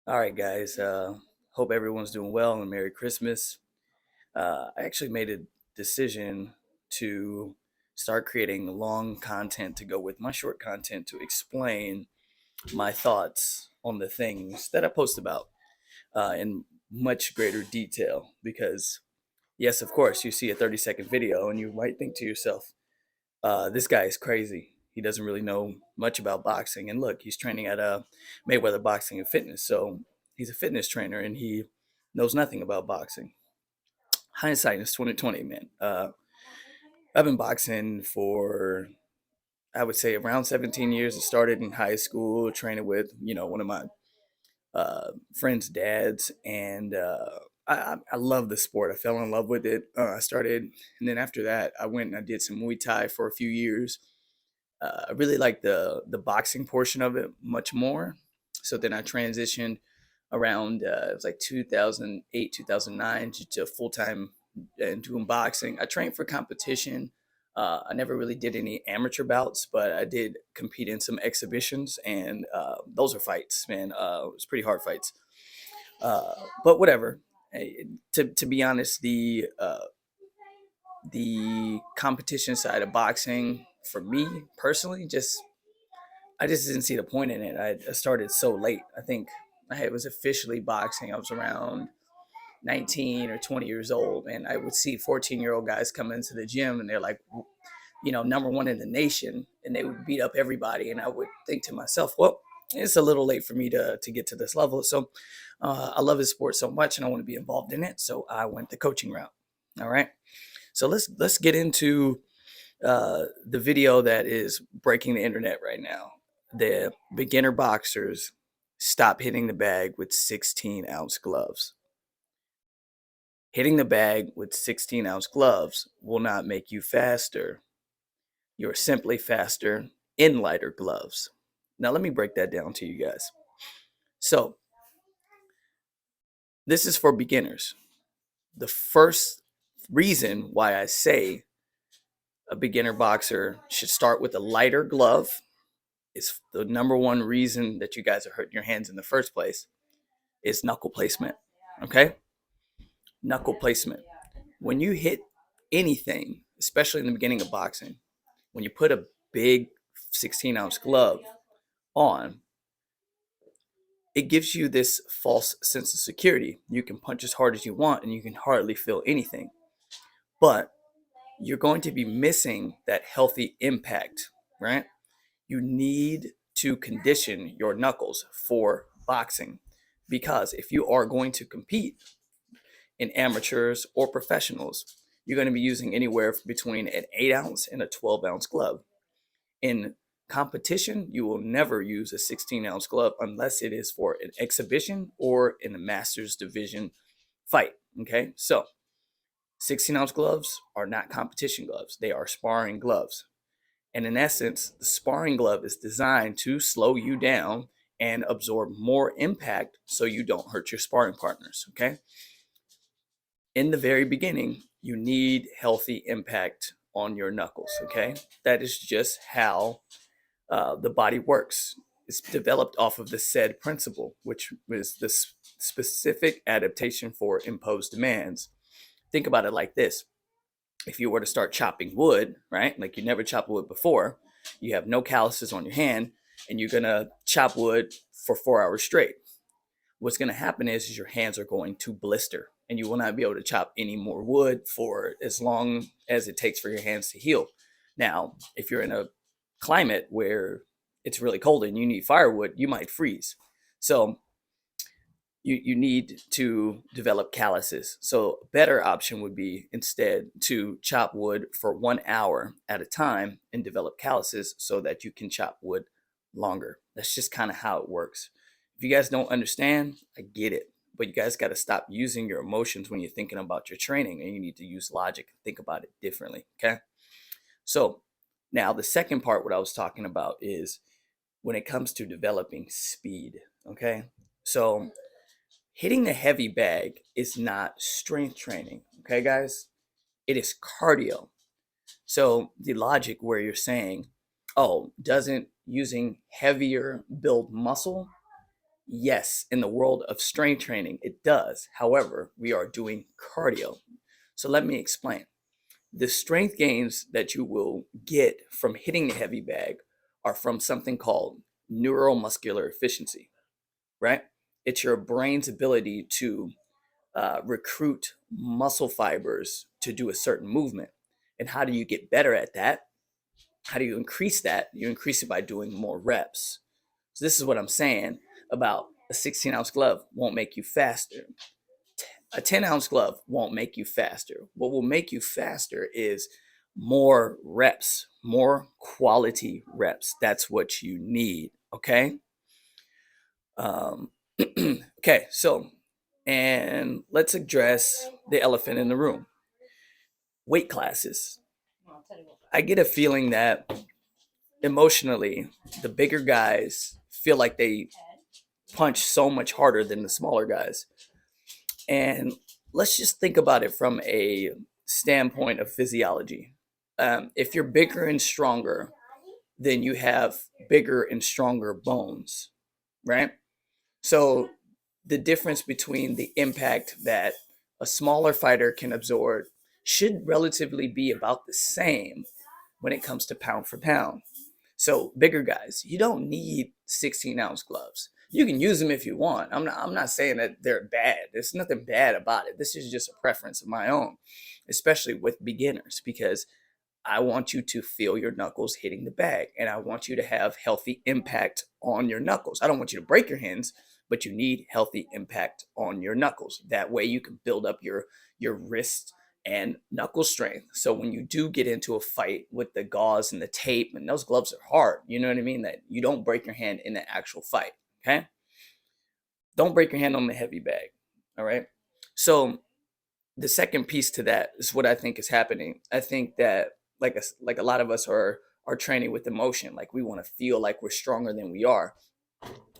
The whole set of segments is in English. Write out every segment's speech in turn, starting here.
All right, guys. Hope everyone's doing well and Merry Christmas. I actually made a decision to start creating long content to go with my short content to explain my thoughts on the things that I post about in much greater detail. Because, yes, of course, you see a 30-second video and you might think to yourself, this guy is crazy. He doesn't really know much about boxing. And look, he's training at Mayweather Boxing and Fitness. So he's a fitness trainer and he knows nothing about boxing. Hindsight is 2020, man. I've been boxing for, I would say, around 17 years. It started in high school, training with, one of my friends' dads. And I love the sport. I fell in love with it. I started, and then after that, I went and I did some Muay Thai for a few years. I really like the boxing portion of it much more. So then I transitioned around it was like 2008, 2009 to full time and doing boxing. I trained for competition. I never really did any amateur bouts, but I did compete in some exhibitions, and those are fights, man. It was pretty hard fights, uh, but whatever. To be honest, the competition side of boxing for me personally I just didn't see the point in it. I started so late. I think I was officially boxing. I was around 19 or 20 years old, and I would see 14-year-old guys come into the gym, and they're like, number one in the nation, and they would beat up everybody. And I would think to myself, well, it's a little late for me to get to this level. So I love this sport so much, and I want to be involved in it. So I went the coaching route. All right. So let's get into the video that is breaking the internet right now. The beginner boxers stop hitting the bag with 16-ounce gloves. Hitting the bag with 16-ounce gloves will not make you faster. You're simply faster in lighter gloves. Now, let me break that down to you guys. So, this is for beginners. The first reason why I say a beginner boxer should start with a lighter glove is the number one reason that you guys are hurting your hands in the first place is knuckle placement. Okay? Knuckle placement. When you hit anything, especially in the beginning of boxing, when you put a big 16-ounce glove on, it gives you this false sense of security. You can punch as hard as you want and you can hardly feel anything. But you're going to be missing that healthy impact, right? You need to condition your knuckles for boxing because if you are going to compete in amateurs or professionals, you're going to be using anywhere between an 8-ounce and a 12-ounce glove. In competition, you will never use a 16-ounce glove unless it is for an exhibition or in a master's division fight. Okay, so 16-ounce gloves are not competition gloves, they are sparring gloves. And in essence, the sparring glove is designed to slow you down and absorb more impact so you don't hurt your sparring partners. Okay. In the very beginning, you need healthy impact on your knuckles. Okay. That is just how the body works. It's developed off of the said principle, which is the specific adaptation for imposed demands. Think about it like this: if you were to start chopping wood, right? Like you never chopped wood before, you have no calluses on your hand, and you're gonna chop wood for 4 hours straight. What's gonna happen is your hands are going to blister, and you will not be able to chop any more wood for as long as it takes for your hands to heal. Now, if you're in a climate where it's really cold and you need firewood, you might freeze. So you need to develop calluses. So a better option would be instead to chop wood for 1 hour at a time and develop calluses so that you can chop wood longer. That's just kind of how it works. If you guys don't understand, I get it. But you guys got to stop using your emotions when you're thinking about your training, and you need to use logic and think about it differently. Okay. So now the second part, what I was talking about is when it comes to developing speed. Okay. So hitting the heavy bag is not strength training, okay, guys? It is cardio. So the logic where you're saying, oh, doesn't using heavier build muscle? Yes, in the world of strength training, it does. However, we are doing cardio. So let me explain. The strength gains that you will get from hitting the heavy bag are from something called neuromuscular efficiency, right? It's your brain's ability to recruit muscle fibers to do a certain movement. And how do you get better at that? How do you increase that? You increase it by doing more reps. So this is what I'm saying about a 16-ounce glove won't make you faster. A 10-ounce glove won't make you faster. What will make you faster is more reps, more quality reps. That's what you need. Okay. Um, okay. So, and let's address the elephant in the room, weight classes. I get a feeling that emotionally, the bigger guys feel like they punch so much harder than the smaller guys. And let's just think about it from a standpoint of physiology. If you're bigger and stronger, then you have bigger and stronger bones, right? So the difference between the impact that a smaller fighter can absorb should relatively be about the same when it comes to pound for pound. So bigger guys, you don't need 16-ounce gloves. You can use them if you want. I'm not saying that they're bad. There's nothing bad about it. This is just a preference of my own, especially with beginners, because I want you to feel your knuckles hitting the bag, and I want you to have healthy impact on your knuckles. I don't want you to break your hands, but you need healthy impact on your knuckles. That way you can build up your wrist and knuckle strength. So when you do get into a fight with the gauze and the tape, and those gloves are hard, you know what I mean? That you don't break your hand in the actual fight. Okay. Don't break your hand on the heavy bag. All right. So the second piece to that is what I think is happening. I think that like a lot of us are training with emotion. Like we want to feel like we're stronger than we are.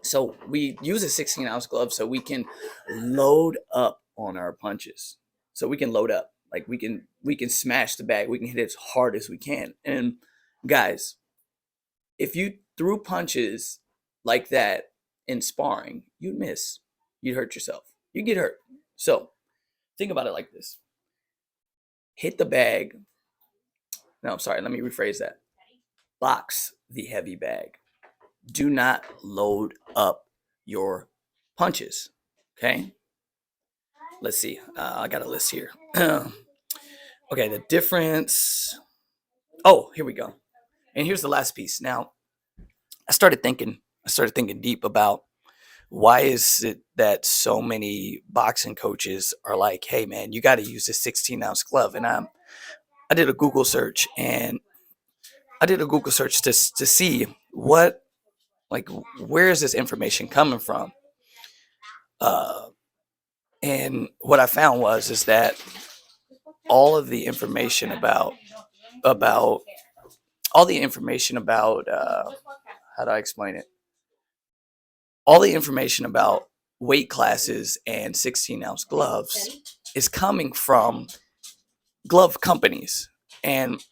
So we use a 16-ounce glove so we can load up on our punches. So we can load up. Like we can smash the bag. We can hit it as hard as we can. And guys, if you threw punches like that in sparring, you'd miss. You'd hurt yourself. You'd get hurt. So think about it like this. Hit the bag. No, I'm sorry. Let me rephrase that. Box the heavy bag. Do not load up your punches. Okay. Let's see. I got a list here. Okay. The difference. Oh, here we go. And here's the last piece. Now, I started thinking deep about why is it that so many boxing coaches are like, hey, man, you got to use this 16-ounce glove. And I did a Google search and to see what, like, where is this information coming from? Uh, and what I found is that all of the information about all the information about how do I explain it? All the information about weight classes and 16-ounce gloves is coming from glove companies. And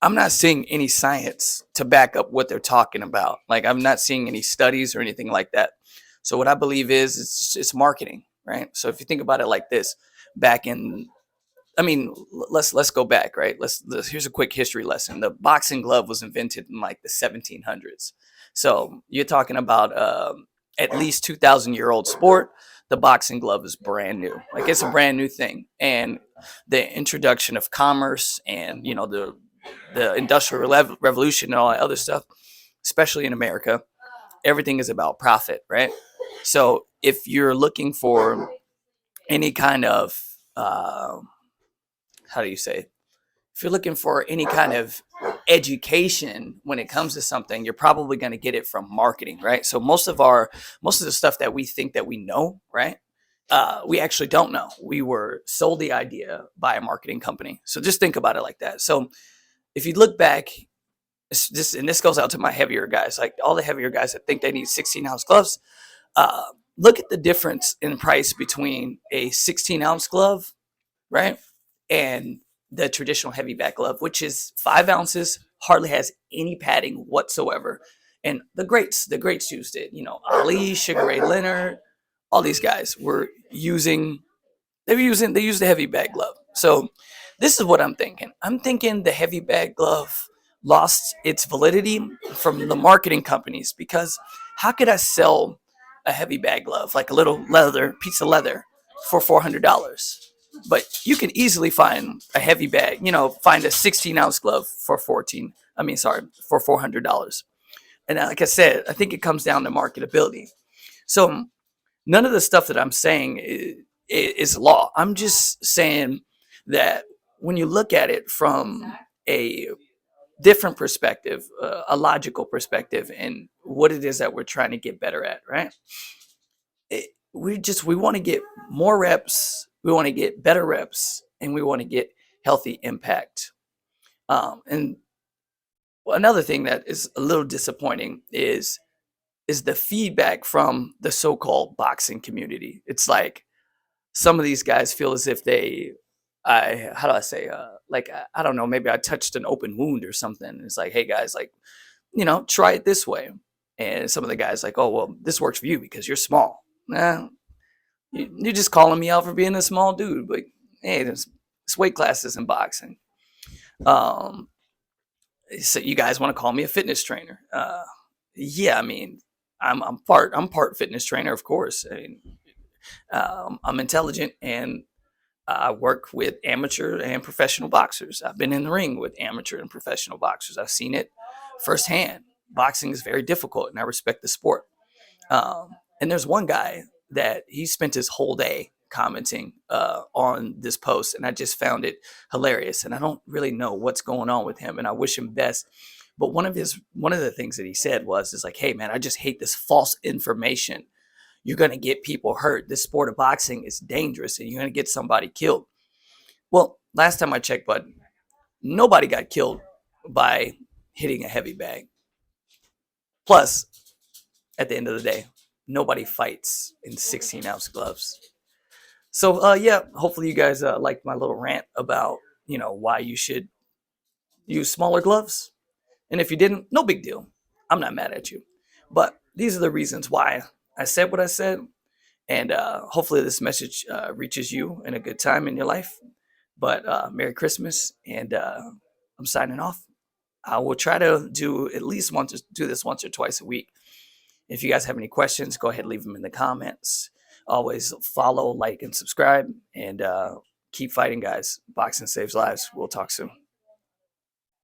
I'm not seeing any science to back up what they're talking about. Like I'm not seeing any studies or anything like that. So what I believe is it's marketing, right? So if you think about it like this, back in I mean, let's go back, right? Here's a quick history lesson. The boxing glove was invented in like the 1700s. So you're talking about at least 2,000-year-old sport. The boxing glove is brand new. Like it's a brand new thing. And the introduction of commerce and, you know, the industrial revolution and all that other stuff, especially in America, everything is about profit, right? So if you're looking for any kind of how do you say, if you're looking for any kind of education when it comes to something, you're probably going to get it from marketing, right? So most of the stuff that we think that we know, right, we actually don't know. We were sold the idea by a marketing company. So just think about it like that. So if you look back, this goes out to my heavier guys, like all the heavier guys that think they need 16-ounce gloves. uh, Look at the difference in price between a 16-ounce glove, right, and the traditional heavy back glove, which is 5 ounces, hardly has any padding whatsoever, And the greats used it. Ali, Sugar Ray Leonard, all these guys were using. They used the heavy bag glove. So this is what I'm thinking. I'm thinking the heavy bag glove lost its validity from the marketing companies, because how could I sell a heavy bag glove, like a little leather piece of leather, for $400? But you can easily find a heavy bag, find a 16-ounce glove for 14. I mean, sorry, for $400. And like I said, I think it comes down to marketability. So none of the stuff that I'm saying is law. I'm just saying that when you look at it from a different perspective, a logical perspective, and what it is that we're trying to get better at, right? We want to get more reps, we want to get better reps, and we want to get healthy impact. And another thing that is a little disappointing is the feedback from the so-called boxing community. It's like some of these guys feel as if I how do I say, like, I don't know, maybe I touched an open wound or something. It's like, hey guys, like, try it this way. And some of the guys like, oh well, this works for you because you're small. Nah, you're just calling me out for being a small dude. But hey, there's weight classes in boxing. Um, so you guys want to call me a fitness trainer? Yeah, I mean, I'm part fitness trainer, of course. I mean, I'm intelligent, and I work with amateur and professional boxers. I've been in the ring with amateur and professional boxers. I've seen it firsthand. Boxing is very difficult, and I respect the sport. And there's one guy that he spent his whole day commenting on this post, and I just found it hilarious. And I don't really know what's going on with him, and I wish him best. But one of the things that he said is like, hey man, I just hate this false information. You're going to get people hurt. This sport of boxing is dangerous, and you're going to get somebody killed. Well, last time I checked, bud, nobody got killed by hitting a heavy bag. Plus, at the end of the day, nobody fights in 16-ounce gloves. So, yeah, hopefully you guys liked my little rant about, why you should use smaller gloves. And if you didn't, no big deal. I'm not mad at you. But these are the reasons why I said what I said. And hopefully this message reaches you in a good time in your life. But Merry Christmas, and I'm signing off. I will try to do this once or twice a week. If you guys have any questions, go ahead and leave them in the comments. Always follow, like, and subscribe, and keep fighting, guys. Boxing saves lives. We'll talk soon.